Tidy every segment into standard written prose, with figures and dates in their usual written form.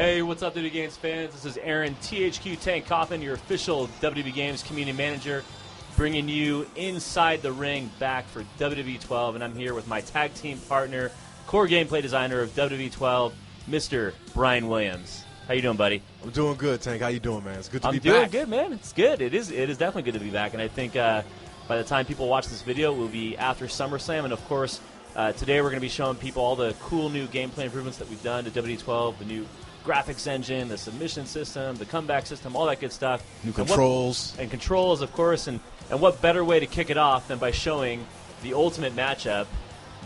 Hey, what's up, WWE Games fans? This is Aaron THQ Tank Coffin, your official WWE Games community manager, bringing you inside the ring back for WWE12, and I'm here with my tag team partner, core gameplay designer of WWE12, Mr. Brian Williams. How you doing, buddy? I'm doing good, Tank. How you doing, man? It's good to be back. I'm doing good, man. It's good. It is definitely good to be back, and I think by the time people watch this video, it will be after SummerSlam, and of course, today we're going to be showing people all the cool new gameplay improvements that we've done to WWE12, the new graphics engine, the submission system, the comeback system, all that good stuff. New controls. And controls, of course. And what better way to kick it off than by showing the ultimate matchup,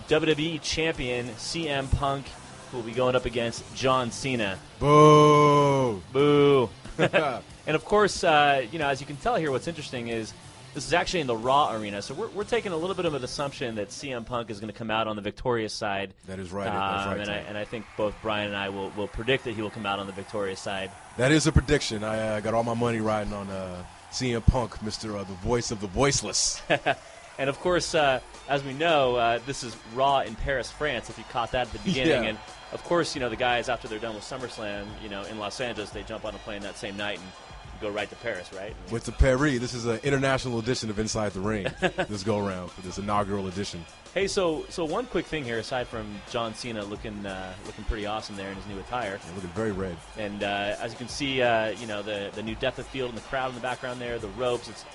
WWE Champion CM Punk, who will be going up against John Cena. Boo! Boo! And, of course, as you can tell here, what's interesting is this is actually in the Raw arena, so we're taking a little bit of an assumption that CM Punk is going to come out on the victorious side. That is right. That's right. And I think both Brian and I will predict that he will come out on the victorious side. That is a prediction. I got all my money riding on CM Punk, Mr. The voice of the voiceless. And, of course, as we know, this is Raw in Paris, France, if you caught that at the beginning. Yeah. And, of course, the guys, after they're done with SummerSlam, in Los Angeles, they jump on a plane that same night and go right to Paris, right? Went to Paris. This is an international edition of Inside the Ring, this go-around for this inaugural edition. Hey, so one quick thing here, aside from John Cena looking pretty awesome there in his new attire. Yeah, looking very red. And as you can see, the new depth of field and the crowd in the background there, the ropes.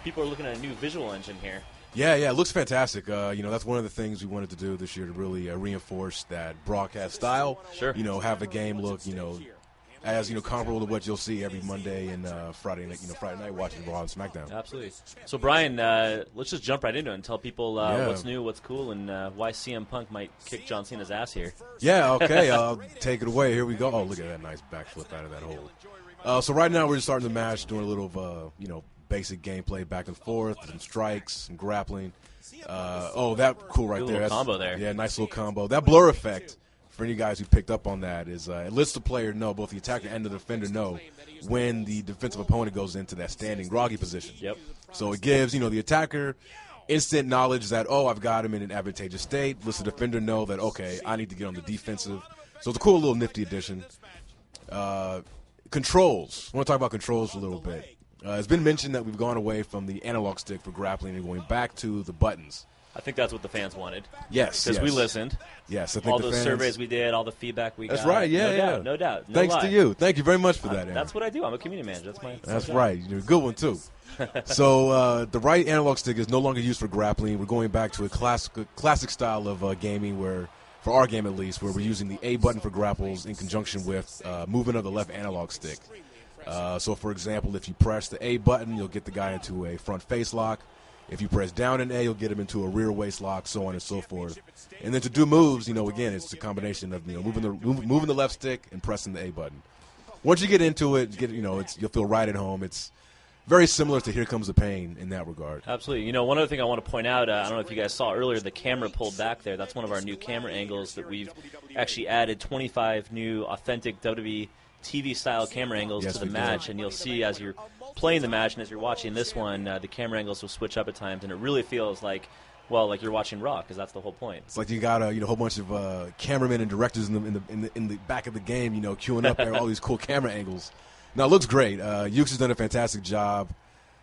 People are looking at a new visual engine here. Yeah, it looks fantastic. That's one of the things we wanted to do this year to really reinforce that broadcast style. Sure. Have the game look, as comparable to what you'll see every Monday and Friday night watching Raw and SmackDown. Absolutely. So Brian, let's just jump right into it and tell people what's new, what's cool, and why CM Punk might kick John Cena's ass here. Yeah, okay. I'll take it away. Here we go. Oh, look at that nice backflip out of that hole. So right now we're just starting the match, doing a little basic gameplay back and forth, some strikes, some grappling. That cool right there. Little combo there. Yeah, nice little combo. That blur effect. For any guys who picked up on that, is it lets the player know, both the attacker and the defender know, when the defensive opponent goes into that standing groggy position. Yep. So it gives the attacker instant knowledge that, I've got him in an advantageous state. Lets the defender know that, okay, I need to get on the defensive. So it's a cool little nifty addition. Controls. I want to talk about controls a little bit. It's been mentioned that we've gone away from the analog stick for grappling and going back to the buttons. I think that's what the fans wanted. Yes. Because we listened. Yes, I think all the those fans, surveys we did, all the feedback we got. That's right, yeah. No doubt. Thanks to you. Thank you very much for that, Aaron. That's what I do. I'm a community manager. That's right. You're a good one, too. So the right analog stick is no longer used for grappling. We're going back to a classic style of gaming where, for our game at least, where we're using the A button for grapples in conjunction with movement of the left analog stick. So, for example, if you press the A button, you'll get the guy into a front face lock. If you press down in A, you'll get him into a rear waist lock, so on and so forth. And then to do moves, again, it's a combination of moving the left stick and pressing the A button. Once you get into it, you'll feel right at home. It's very similar to Here Comes the Pain in that regard. Absolutely. One other thing I want to point out, I don't know if you guys saw earlier, the camera pulled back there. That's one of our new camera angles that we've actually added 25 new authentic WWE TV-style camera angles to the match, and you'll see as you're playing the match and as you're watching this one, the camera angles will switch up at times, and it really feels like you're watching Raw, because that's the whole point. It's like you got a whole bunch of cameramen and directors in the back of the game, queuing up all these cool camera angles. Now it looks great. Ukes has done a fantastic job,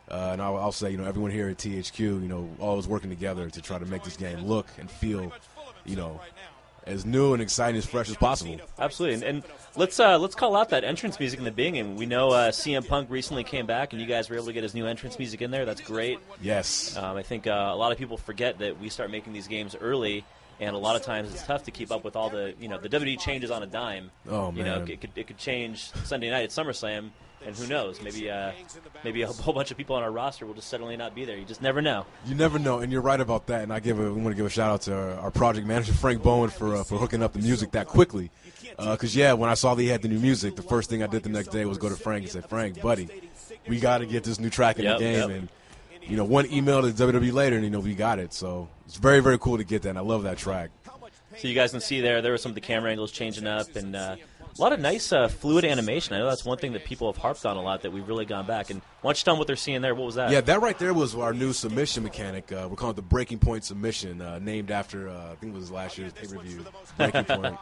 and I'll say everyone here at THQ, always working together to try to make this game look and feel, as new and exciting, as fresh as possible. Absolutely, and let's call out that entrance music in the beginning. We know CM Punk recently came back, and you guys were able to get his new entrance music in there. That's great. Yes. I think a lot of people forget that we start making these games early, and a lot of times it's tough to keep up with all the the WWE changes on a dime. Oh man. It could change Sunday night at SummerSlam. And who knows? Maybe a whole bunch of people on our roster will just suddenly not be there. You just never know. You never know, and you're right about that. And we want to give a shout out to our project manager Frank Bowen for hooking up the music that quickly. Because when I saw that he had the new music, the first thing I did the next day was go to Frank and say, "Frank, buddy, we got to get this new track in the game." And one email to WWE later, and we got it. So it's very, very cool to get that. And I love that track. So you guys can see there were some of the camera angles changing up, and A lot of nice fluid animation. I know that's one thing that people have harped on a lot that we've really gone back. And why don't you tell them what they're seeing there? What was that? Yeah, that right there was our new submission mechanic. We're calling it the Breaking Point submission, named after, I think it was last year's pay-per-view, Breaking Point.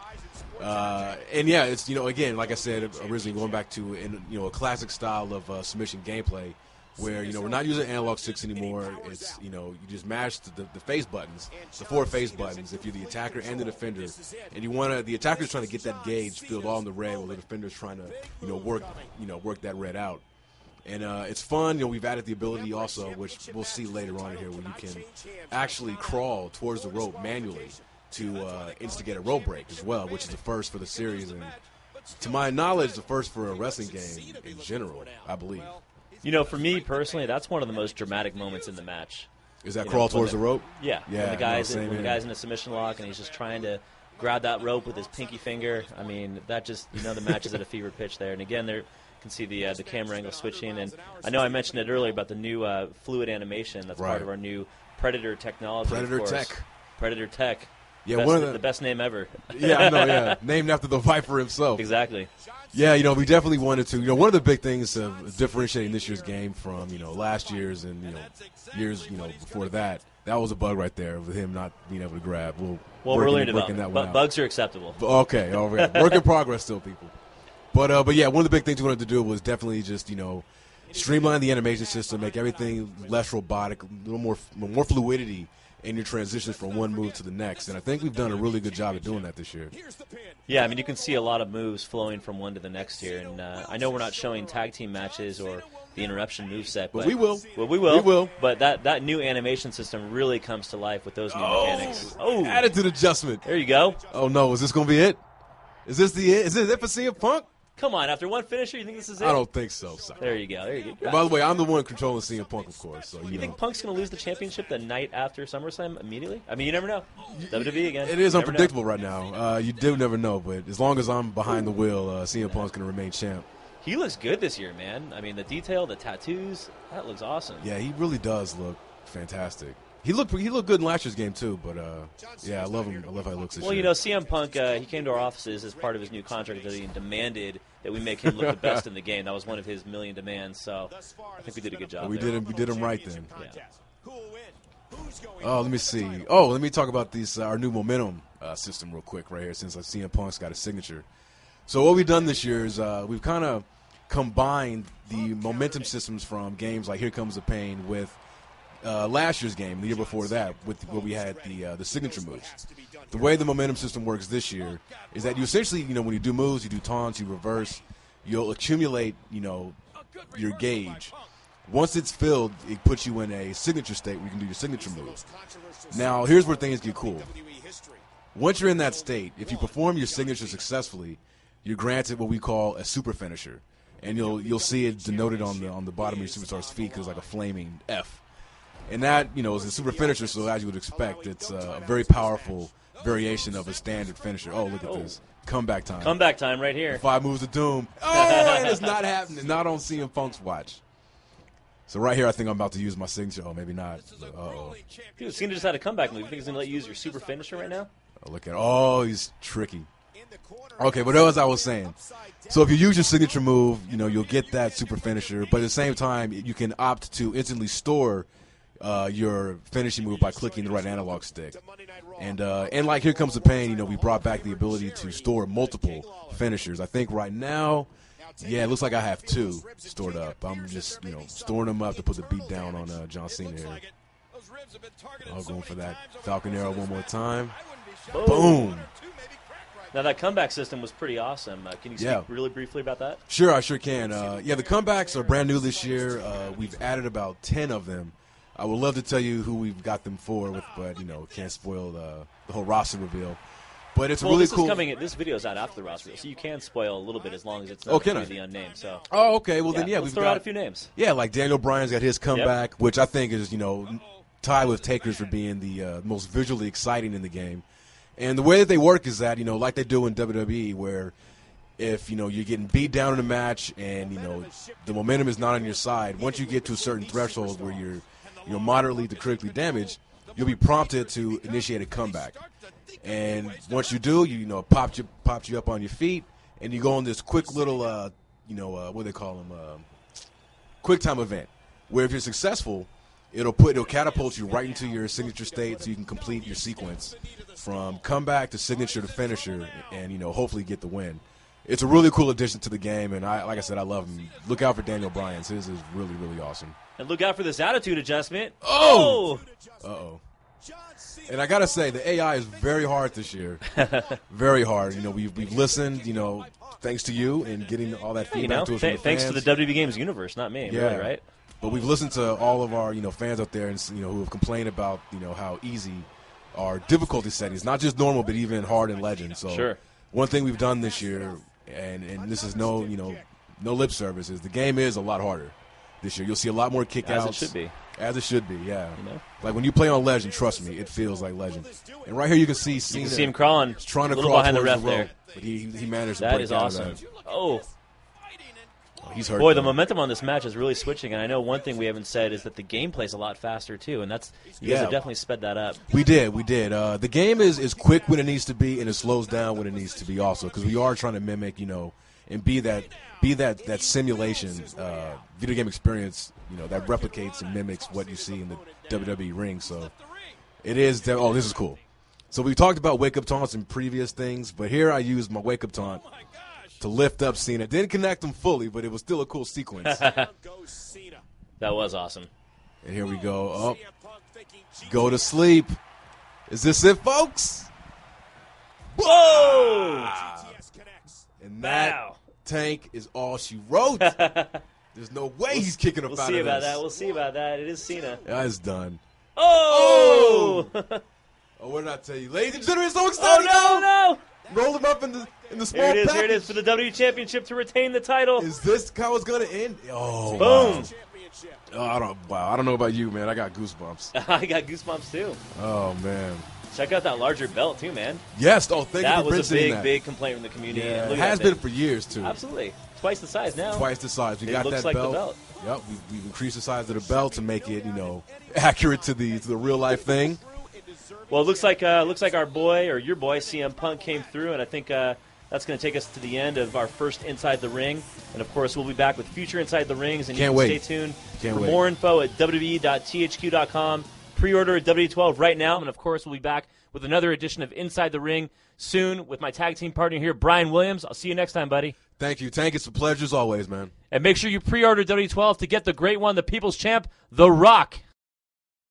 And yeah, it's, again, like I said, originally going back to, a classic style of submission gameplay where, we're not using analog sticks anymore. It's, you just mash the face buttons, the 4 face buttons, if you're the attacker and the defender. And the attacker's trying to get that gauge filled all in the red while the defender's trying to, work that red out. And it's fun. We've added the ability also, which we'll see later on here, where you can actually crawl towards the rope manually to instigate a rope break as well, which is the first for the series. And to my knowledge, the first for a wrestling game in general, I believe. For me personally, that's one of the most dramatic moments in the match. Is that crawl towards the rope? Yeah. When the guy's in a submission lock and he's just trying to grab that rope with his pinky finger. I mean, that just, the match is at a fever pitch there. And again, there you can see the camera angle switching. And I know I mentioned it earlier about the new fluid animation. That's part of our new Predator technology. Predator Tech. Yeah, the best name ever. Yeah, I know, yeah. Named after the Viper himself. Exactly. Yeah, we definitely wanted to. One of the big things of differentiating this year's game from, last year's and, years, before that, that was a bug right there with him not being able to grab. We're learning about it. Bugs are acceptable. Okay, all right. Work in progress still, people. But yeah, one of the big things we wanted to do was definitely just, streamline the animation system, make everything less robotic, a little more fluidity in your transitions from one move to the next. And I think we've done a really good job at doing that this year. Yeah, I mean, you can see a lot of moves flowing from one to the next here. And I know we're not showing tag team matches or the interruption moveset. But we will. Well, we will. We will. But that new animation system really comes to life with those new mechanics. Oh, attitude adjustment. There you go. Oh, no. Is this going to be it? Is this it for CM Punk? Come on, after one finisher, you think this is it? I don't think so. Sorry. There you go. By the way, I'm the one controlling CM Punk, of course. So you think Punk's going to lose the championship the night after SummerSlam immediately? I mean, you never know. WWE again. It is unpredictable right now. You do never know, but as long as I'm behind the wheel, CM Punk's going to remain champ. He looks good this year, man. I mean, the detail, the tattoos, that looks awesome. Yeah, he really does look fantastic. He looked good in last year's game too, but yeah, I love him. I love how he looks this year. Well, CM Punk, he came to our offices as part of his new contract that he demanded that we make him look the best in the game. That was one of his million demands. So I think we did a good job. We did him right then. Yeah. Oh, let me see. Oh, let me talk about our new momentum system real quick right here, since CM Punk's got a signature. So what we've done this year is we've kind of combined the momentum systems from games like Here Comes the Pain with last year's game, the year before that, where we had the signature moves. The way the momentum system works this year is that you essentially, when you do moves, you do taunts, you reverse, you'll accumulate, your gauge. Once it's filled, it puts you in a signature state where you can do your signature moves. Now, here's where things get cool. Once you're in that state, if you perform your signature successfully, you're granted what we call a super finisher, and you'll see it denoted on the bottom of your superstar's feet because it's like a flaming F. And that, is a super finisher, so as you would expect, it's a very powerful variation of a standard finisher. Oh, look at this. Comeback time. Comeback time right here. 5 moves of doom. Oh, and it's not happening. Not on CM Punk's watch. So right here, I think I'm about to use my signature. Oh, maybe not. Uh-oh. Dude, Cena just had a comeback move. You think he's going to let you use your super finisher right now? Oh, look at it. Oh, he's tricky. Okay, but as I was saying, so if you use your signature move, you'll get that super finisher. But at the same time, you can opt to instantly store your finishing move by clicking the right analog stick. And like Here Comes the Pain, we brought back the ability to store multiple finishers. I think right now, yeah, it looks like I have 2 stored up. I'm just, storing them up to put the beat down on John Cena here. Oh, going for that Falcon Arrow one more time. Boom. Now, that comeback system was pretty awesome. Can you speak really briefly about that? Sure, I sure can. The comebacks are brand new this year. We've added about 10 of them. I would love to tell you who we've got them for, but can't spoil the whole roster reveal. But it's really cool. This video's out after the roster reveal, so you can spoil a little bit as long as it's not the unnamed. So. Oh, okay. Well, then we've throw out a few names. Yeah, like Daniel Bryan's got his comeback, which I think is tied with Taker's for being the most visually exciting in the game. And the way that they work is that like they do in WWE, where if you're getting beat down in a match and the momentum is not on your side, once you get to a certain threshold where you're moderately to critically damaged, you'll be prompted to initiate a comeback. And once you do, pops you up on your feet, and you go on this quick little, what do they call them, quick time event, where if you're successful, it'll catapult you right into your signature state, so you can complete your sequence from comeback to signature to finisher, and hopefully get the win. It's a really cool addition to the game, and like I said, I love him. Look out for Daniel Bryan's. His is really, really awesome. And look out for this attitude adjustment. Oh! Uh-oh. And I got to say, the AI is very hard this year. Very hard. We've listened, thanks to you and getting all that feedback to us from the thanks fans. to the WWE Games universe, not me, really, right? But we've listened to all of our, fans out there and, who have complained about, how easy our difficulty settings, not just normal, but even hard and legend. So sure. One thing we've done this year, and this is no lip service, is the game is a lot harder this year. You'll see a lot more kickouts. As it should be. As it should be, yeah. Like when you play on Legend, trust me, it feels like Legend. And right here you can see Cena. You can see him crawling. Trying to a little crawl behind the towards ref the there. rope, but he managed to that break is out awesome. of that. Oh, he's hurt. Boy, the momentum on this match is really switching, and I know one thing we haven't said is that the gameplay is a lot faster too, and you guys have definitely sped that up. We did. The game is quick when it needs to be, and it slows down when it needs to be also, because we are trying to mimic, and be that simulation video game experience, that replicates and mimics what you see in the WWE ring. So it is. This is cool. So we talked about wake up taunts in previous things, but here I used my wake up taunt to lift up Cena. Didn't connect him fully, but it was still a cool sequence. That was awesome. And here we go. Oh, go to sleep. Is this it, folks? Whoa! And that tank is all she wrote. There's no way he's kicking up out of this. We'll see about that. It is Cena. That's done. Oh! Oh, what did I tell you? Ladies and gentlemen, so excited. Oh, no! Roll him up in the small package. Here it is for the W Championship to retain the title. Is this how it's going to end? Oh, boom. Wow. I don't know about you, man. I got goosebumps. I got goosebumps, too. Oh, man. Check out that larger belt, too, man. Yes. Oh, thank you for that was a big, big complaint from the community. Yeah, it has been for years, too. Absolutely. Twice the size now. Twice the size. We got that like belt. The belt. Yep. We've increased the size of the belt to make it, accurate to the real life thing. Well, it looks like our boy or your boy CM Punk came through, and I think that's going to take us to the end of our first Inside the Ring. And of course, we'll be back with future Inside the Rings, and you can stay tuned for more info at WWE.thq.com. Pre-order at WWE12 right now, and of course, we'll be back with another edition of Inside the Ring soon with my tag team partner here, Brian Williams. I'll see you next time, buddy. Thank you, Tank. It's a pleasure as always, man. And make sure you pre-order WWE12 to get the great one, the People's Champ, The Rock.